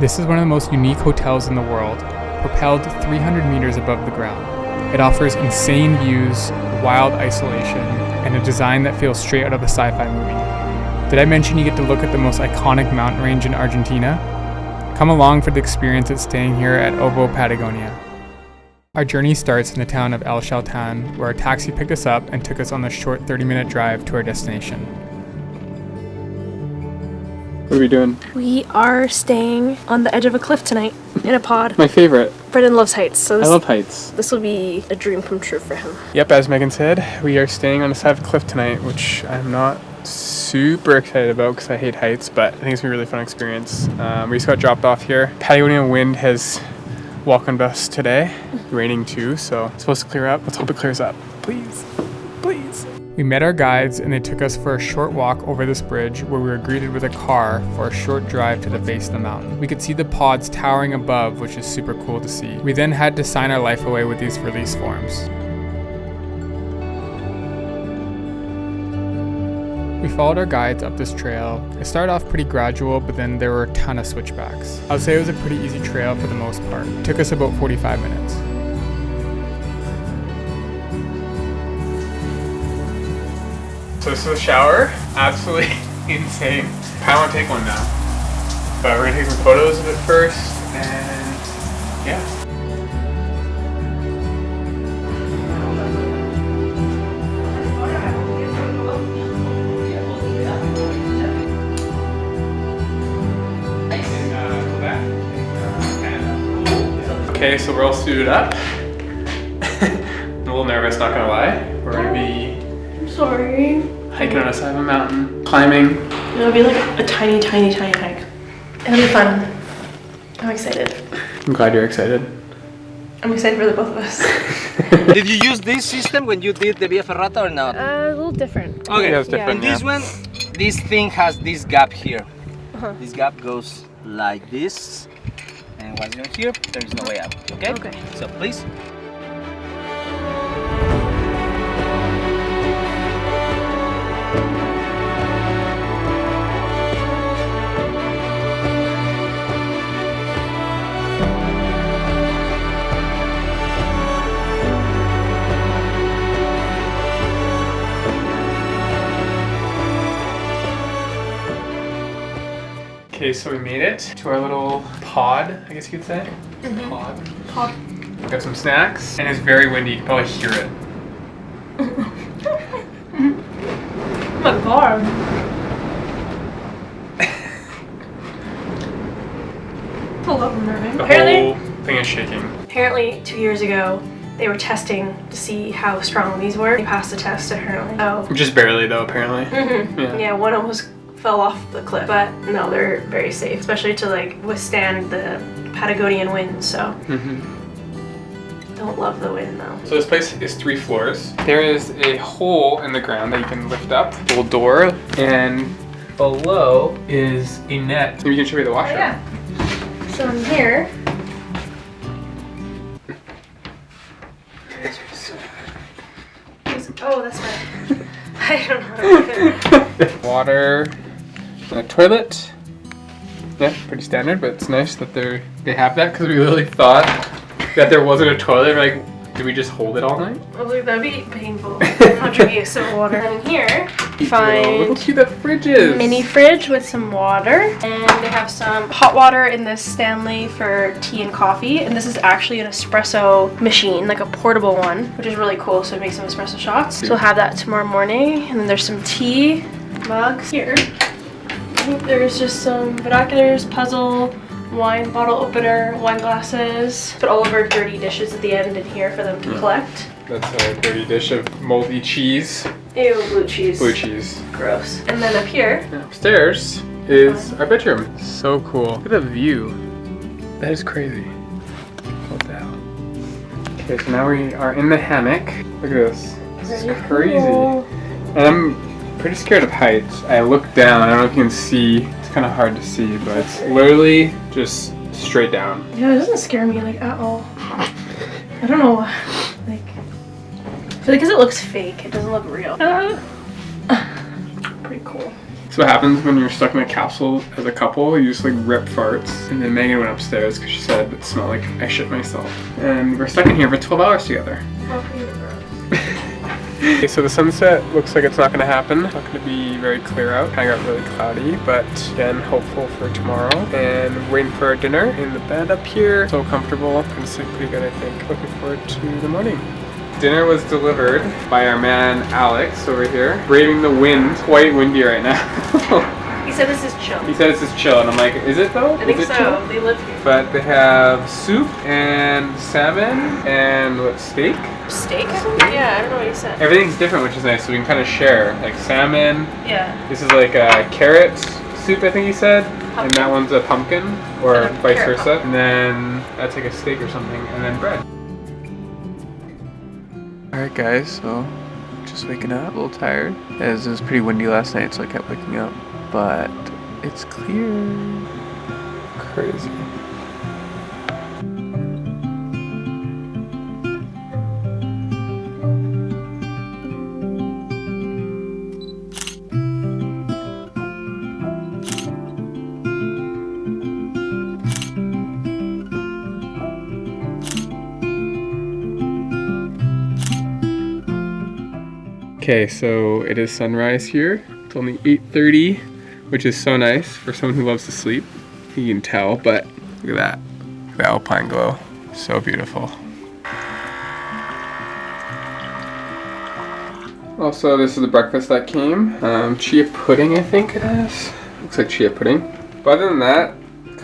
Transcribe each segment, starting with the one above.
This is one of the most unique hotels in the world, propelled 300 meters above the ground. It offers insane views, wild isolation, and a design that feels straight out of a sci-fi movie. Did I mention you get to look at the most iconic mountain range in Argentina? Come along for the experience at staying here at OVO Patagonia. Our journey starts in the town of El Chaltán, where a taxi picked us up and took us on the short 30-minute drive to our destination. What are we doing? We are staying on the edge of a cliff tonight in a pod. My favorite. Brendan loves heights, so I love heights. this will be a dream come true for him. Yep, as Megan said, we are staying on the side of a cliff tonight, which I'm not super excited about because I hate heights, but I think it's gonna be a really fun experience. We just got dropped off here. Patagonia wind has welcomed us today. Raining too, so it's supposed to clear up. Let's hope it clears up. Please, please. We met our guides and they took us for a short walk over this bridge where we were greeted with a car for a short drive to the base of the mountain. We could see the pods towering above, which is super cool to see. We then had to sign our life away with these release forms. We followed our guides up this trail. It started off pretty gradual, but then there were a ton of switchbacks. I would say it was a pretty easy trail for the most part. It took us about 45 minutes. So this is a shower, absolutely insane. I want to take one now, but we're gonna take some photos of it first, and yeah. Okay, so we're all suited up. I'm a little nervous, not gonna lie. We're gonna be Sorry. hiking on the side of a mountain, climbing. It'll be like a tiny hike. It'll be fun. I'm excited. I'm glad you're excited. I'm excited for the both of us. Did you use this system when you did the Via Ferrata or not? A little different. Okay, Yeah, it's different. And this one, this thing has this gap here. Uh-huh. This gap goes like this, and once you're here, there is no way out. Okay? Okay. So please. Okay, so we made it to our little pod, I guess you could say. Pod. We got some snacks, and it's very windy. You can probably hear it. Oh my god. Hold up, I'm nervous. The Apparently, whole thing is shaking. 2 years ago, they were testing to see how strong these were. They passed the test apparently. Oh. Just barely though, apparently. Yeah, one almost fell off the cliff, but no, they're very safe, especially to like withstand the Patagonian wind, so. Don't love the wind though. So this place is 3 floors. There is a hole in the ground that you can lift up, a little door, and below is a net. Maybe you can show me the washroom. Yeah. So in here, oh, that's fine. I don't know. Water, and a toilet. Yeah, pretty standard, but it's nice that they have that because we really thought that there wasn't a toilet. We're like, did we just hold it all night? I was like, that'd be painful. 100 use of water. And in here, you Look how find cute that fridge is. mini fridge with some water, and they have some hot water in this Stanley for tea and coffee, and this is actually an espresso machine, like a portable one, which is really cool, so it makes some espresso shots. So we'll have that tomorrow morning, and then there's some tea mugs here. I think there's just some binoculars, puzzle, wine bottle opener, wine glasses. Put all of our dirty dishes at the end in here for them to collect. That's a dirty dish of moldy cheese. Ew, blue cheese. Blue cheese. Gross. And then up here, And upstairs is our bedroom. So cool. Look at the view. That is crazy. What the hell? Okay, so now we are in the hammock. Look at this. This is crazy. cool. And I'm pretty scared of heights. I look down. I don't know if you can see. It's kind of hard to see, but it's literally just straight down. Yeah, it doesn't scare me like at all. I don't know, like, I feel like because it looks fake, it doesn't look real. Pretty cool. So So what happens when you're stuck in a capsule as a couple, you just like rip farts. And then Megan went upstairs because she said it smelled like I shit myself. And we're stuck in here for 12 hours together. Okay, so the sunset looks like it's not going to happen. It's not going to be very clear out. Kind of got really cloudy, but again, hopeful for tomorrow. And waiting for our dinner in the bed up here. So comfortable. Gonna sleep pretty good, I think. Looking forward to the morning. Dinner was delivered by our man Alex over here. Braving the wind. Quite windy right now. He said this is chill. He said it's just chill, and I'm like, is it though? I think is it so. chill? They live here. But they have soup and salmon and what, steak? Steak? Yeah, I don't know what he said. Everything's different, which is nice, so we can kind of share. Like salmon. Yeah. This is like a carrot soup, I think he said. Pumpkin. And that one's a pumpkin, or And a vice carrot versa. pumpkin. And then that's like a steak or something, and then bread. Alright guys, so just waking up, a little tired. As it was pretty windy last night, so I kept waking up. But it's clear. Crazy. Okay, so it is sunrise here. It's only 8:30, which is so nice for someone who loves to sleep. You can tell, but look at that. The alpine glow. So beautiful. Also, this is the breakfast that came. Chia pudding, I think it is. Looks like chia pudding. But other than that,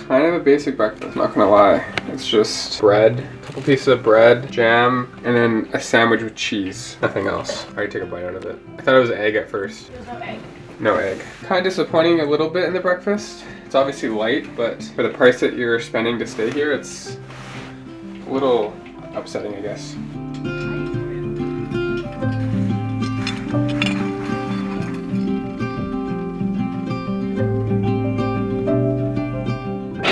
kind of a basic breakfast, not gonna lie. It's just bread, a couple pieces of bread, jam, and then a sandwich with cheese. Nothing else. I already took a bite out of it. I thought it was egg at first. There's no egg. No egg. Kind of disappointing a little bit in the breakfast. It's obviously light, but for the price that you're spending to stay here, it's a little upsetting, I guess.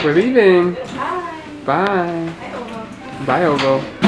We're leaving. Bye. Bye. Bye, OVO. Bye, OVO.